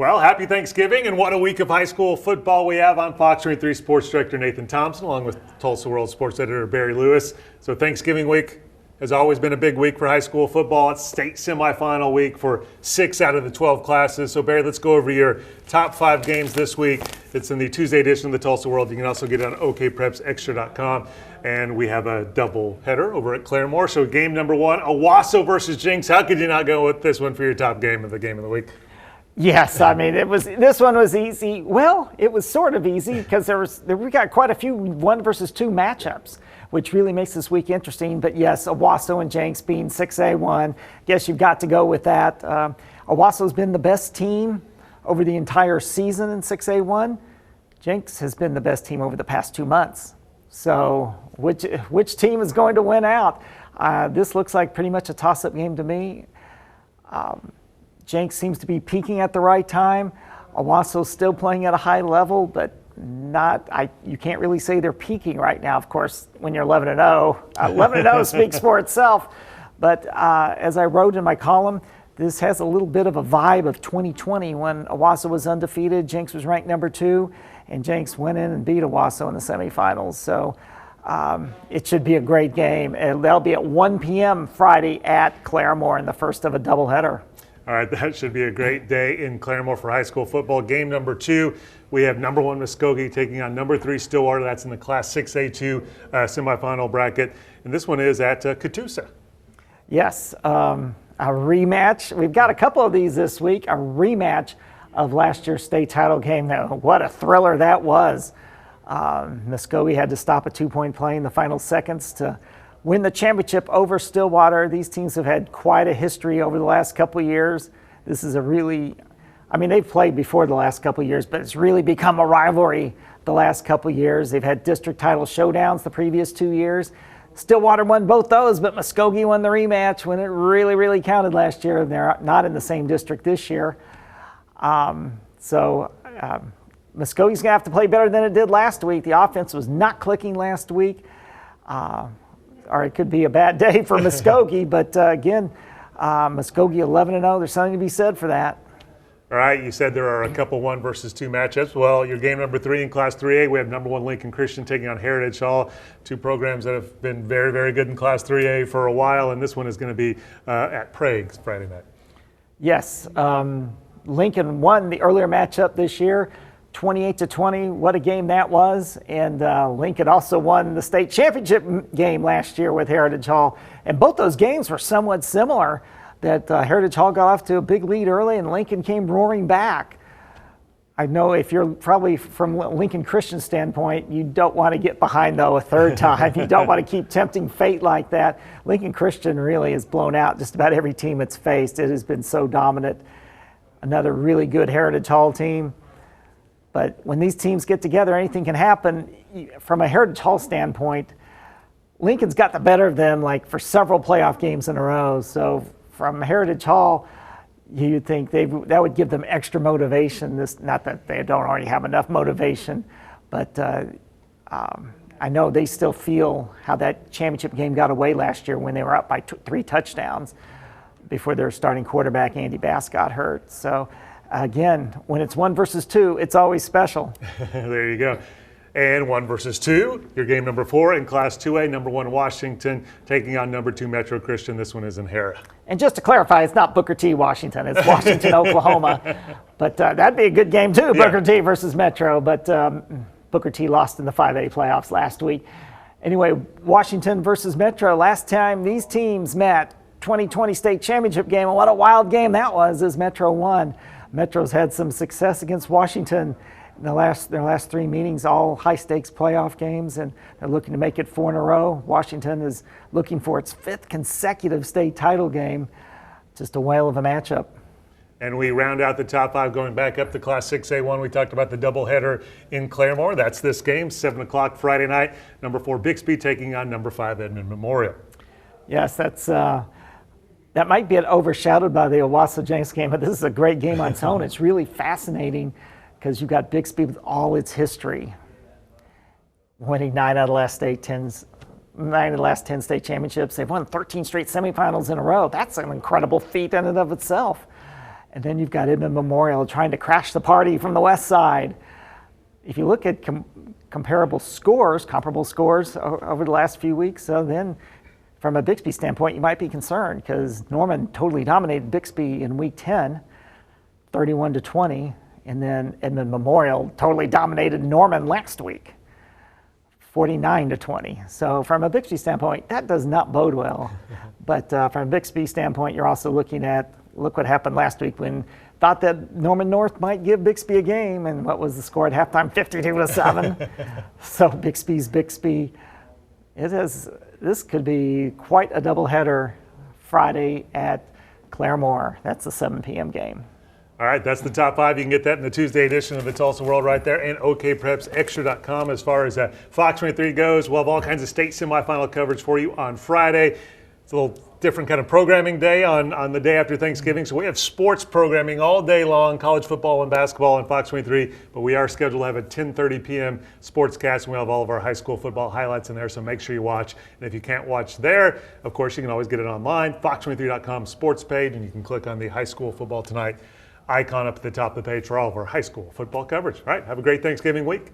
Well, happy Thanksgiving, and what a week of high school football we have. I'm Fox 23 Sports Director Nathan Thompson, along with Tulsa World Sports Editor Barry Lewis. So Thanksgiving week has always been a big week for high school football. It's state semifinal week for 6 out of the 12 classes. So Barry, let's go over your top 5 games this week. It's in the Tuesday edition of the Tulsa World. You can also get it on okprepsextra.com. And we have a double header over at Claremore. So game number 1, Owasso versus Jenks. How could you not go with this one for your top game of the week? Yes, I mean this one was easy. Well, it was sort of easy because we got quite a few 1 versus 2 matchups, which really makes this week interesting. But yes, Owasso and Jenks being 6A1, guess you've got to go with that. Owasso's been the best team over the entire season in 6A1. Jenks has been the best team over the past 2 months. So which team is going to win out? This looks like pretty much a toss-up game to me. Jenks seems to be peaking at the right time. Owasso's still playing at a high level, but you can't really say they're peaking right now. Of course, when you're 11-0, 11-0 speaks for itself. But as I wrote in my column, this has a little bit of a vibe of 2020 when Owasso was undefeated, Jenks was ranked number 2, and Jenks went in and beat Owasso in the semifinals. So it should be a great game. And they'll be at 1 p.m. Friday at Claremore in the first of a doubleheader. All right, that should be a great day in Claremore for high school football. Game number 2, we have number 1 Muskogee taking on number 3 Stillwater. That's in the Class 6A2 semifinal bracket. And this one is at Catoosa. Yes, a rematch. We've got a couple of these this week. A rematch of last year's state title game. Now, what a thriller that was. Muskogee had to stop a 2-point play in the final seconds to win the championship over Stillwater. These teams have had quite a history over the last couple of years. This is they've played before the last couple of years, but it's really become a rivalry the last couple of years. They've had district title showdowns the previous 2 years. Stillwater won both those, but Muskogee won the rematch when it really, really counted last year. They're not in the same district this year. Muskogee's going to have to play better than it did last week. The offense was not clicking last week. Or it could be a bad day for Muskogee, but again, Muskogee 11-0. There's something to be said for that. All right, you said there are a couple 1 versus 2 matchups. Well, your game number 3 in Class 3A, we have number 1 Lincoln Christian taking on Heritage Hall, 2 programs that have been very, very good in Class 3A for a while, and this one is going to be at Prague's Friday night. Yes, Lincoln won the earlier matchup this year, 28-20. What a game that was. And Lincoln also won the state championship game last year with Heritage Hall. And both those games were somewhat similar, that Heritage Hall got off to a big lead early and Lincoln came roaring back. I know if you're probably from Lincoln Christian standpoint, you don't want to get behind, though, a third time. You don't want to keep tempting fate like that. Lincoln Christian really has blown out just about every team it's faced. It has been so dominant. Another really good Heritage Hall team. But when these teams get together, anything can happen. From a Heritage Hall standpoint, Lincoln's got the better of them for several playoff games in a row. So from Heritage Hall, you'd think that would give them extra motivation. Not that they don't already have enough motivation, but I know they still feel how that championship game got away last year when they were up by 3 touchdowns before their starting quarterback, Andy Bass, got hurt. So again, when it's 1 versus 2, it's always special. There you go. And 1 versus 2, your game number 4 in Class 2A, number 1 Washington taking on number 2 Metro Christian. This one is in Hera. And just to clarify, it's not Booker T. Washington, it's Washington, Oklahoma. But that'd be a good game too, yeah. Booker T. versus Metro. But Booker T. lost in the 5A playoffs last week. Anyway, Washington versus Metro. Last time these teams met, 2020 state championship game, and what a wild game that was as Metro won. Metro's had some success against Washington in their last 3 meetings, all high-stakes playoff games, and they're looking to make it 4 in a row. Washington is looking for its 5th consecutive state title game. Just a whale of a matchup. And we round out the top 5 going back up to Class 6A1. We talked about the doubleheader in Claremore. That's this game, 7 o'clock Friday night. Number 4 Bixby taking on number 5 Edmond Memorial. Yes, that might get overshadowed by the Owasso-Jenks game, but this is a great game on its own. It's really fascinating because you've got Bixby with all its history, winning 9 out of the last 10 state championships. They've won 13 straight semifinals in a row. That's an incredible feat in and of itself. And then you've got Edmond Memorial trying to crash the party from the west side. If you look at comparable scores over the last few weeks, then from a Bixby standpoint, you might be concerned because Norman totally dominated Bixby in week 10, 31-20, and then Edmond Memorial totally dominated Norman last week, 49-20. So from a Bixby standpoint, that does not bode well. But from a Bixby standpoint, you're also looking at, look what happened last week when thought that Norman North might give Bixby a game, and what was the score at halftime? 52-7. So Bixby's Bixby. This could be quite a doubleheader Friday at Claremore. That's a 7 p.m. game. All right, that's the top 5. You can get that in the Tuesday edition of the Tulsa World right there, and okprepsextra.com. As far as Fox 23 goes, we'll have all kinds of state semifinal coverage for you on Friday. It's a little different kind of programming day on the day after Thanksgiving. So we have sports programming all day long, college football and basketball on Fox 23, but we are scheduled to have a 10:30 p.m. sportscast, and we'll have all of our high school football highlights in there, so make sure you watch. And if you can't watch there, of course, you can always get it online, fox23.com sports page, and you can click on the High School Football Tonight icon up at the top of the page for all of our high school football coverage. All right, have a great Thanksgiving week.